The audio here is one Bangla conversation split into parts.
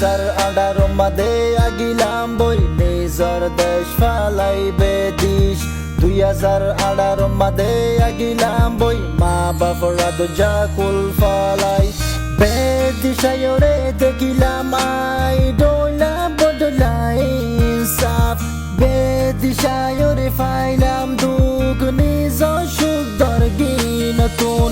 2018 মাদে আগিলাম বই নিজর দেশ ফালাই বেদিশ 2018 মাদে আগিলাম বই মা বাপরা দরজা কুল ফালাই বেদিশায়রে দেখিলাম আই ডোলা বদলাই সাফ বেদিশায়রে ফাইলাম দুঃখ নিজ সুন্দর গিনতুন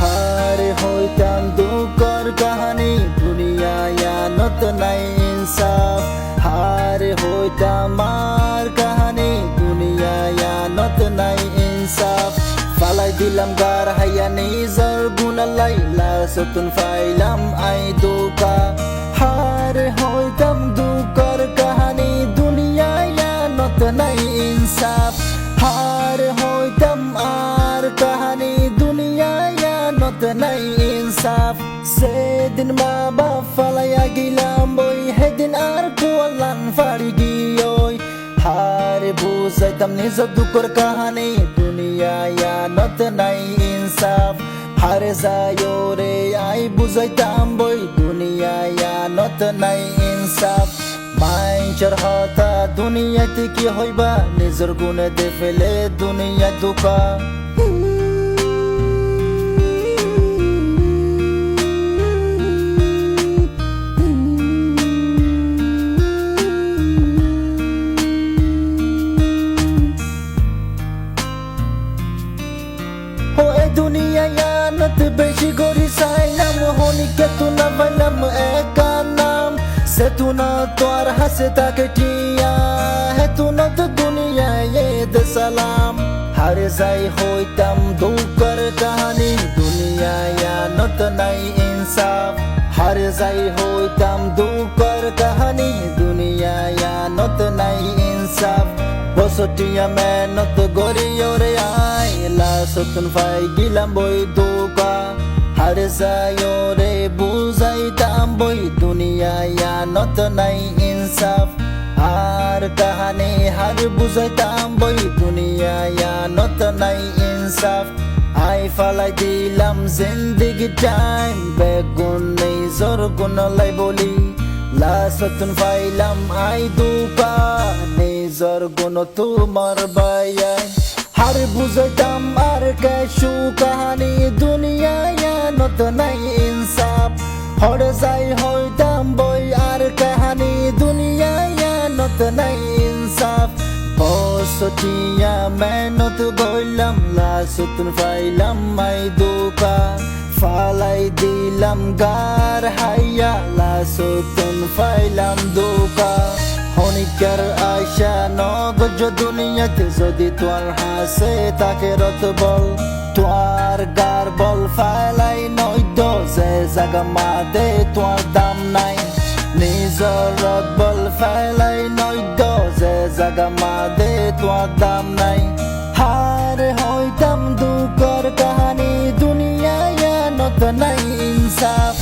হারে হইতাম দুঃখর কাহানি দুনিয়ায়ানত নাই ইনসাফ হারে হইতাম আর কাহানি দুনিয়ায়ানত নাই ইনসাফ ফালাই দিলাম গার হাইয়া নিজর গুনালাই লাসতুন ফাইলাম আই দুকা হারে হইতাম দুঃখর কাহানি দুনিয়ায়ানত নাই ইনসাফ হারে হইতাম আর কাহানি দুনিয়ায়ানত নাই ইনসাফ সেদিন মা বাপ ফালাইয়া গিলাম বই হেদিন আর কুয়ালান ফাড়ি গিয়োই হারে বুঝাইতাম নিজ দুঃখর কাহানি দুনিয়ায়ানত নাই ইনসাফ হারে যায়ো রে আই বুঝাইতাম বই দুনিয়ায়ানত নাই ইনসাফ মাইনচর হতা দুনিয়াতে কি হইবা নিজর গুণে দে ফেলে দুনিয়া দুকা দুনিয়ায়ানত বেশি গরি সাইলাম হনিকে তু না বললাম একা নাম সে তু না তোর হাসে তাকে টিয়া হে তু না তো দুনিয়ায় দে সালাম হারে যাই হইতাম দুঃখর কাহানি দুনিয়ায়ানত নাই ইনসাফ হারে যাই হইতাম দুঃখর কাহানি দুনিয়ায়ানত নাই ইনসাফ বসটিয়া মেহনত গরিও রে আই লাসতুন ফাই গিলাম বই দুকা হারে যায়ো রে বুঝাইতাম বই দুনিয়ায়ানত নাই ইনসাফ আর কাহানি হার বুঝাইতাম বই দুনিয়ায়ানত নাই ইনসাফ আই ফালাই দিলাম জিন্দিগি টাইম বেগুন নিজর গুণলাই বলি লাসতুন ফাইলাম আই দুকা নিজর গুণ তোমার বায়াই হার বুঝাইতাম আর কেশু কাহানি দুনিয়ায়ানত নাই ইনসাফ হরে যাই হইতাম বই আর কাহানি দুনিয়ায়ানত নাই ইনসাফ বসটিয়া মেহনত বললাম লাসতুন ফাইলাম আই দুকা ফালাই দিলাম গার হাইয়া লাসতুন ফাইলাম দুকা হনিকার আশা নগজ দুনিয়াতে যদি তোর হাসে তাকে রত বল তোর গার বল ফালাই নইদ যে জাগা মাদে তোর দাম নাই নিজর রত বল ফালাই নইদ যে জাগা মাদে তোর দাম নাই হারে হইতাম দুঃখর কাহানি দুনিয়ায়ানত নাই ইনসাফ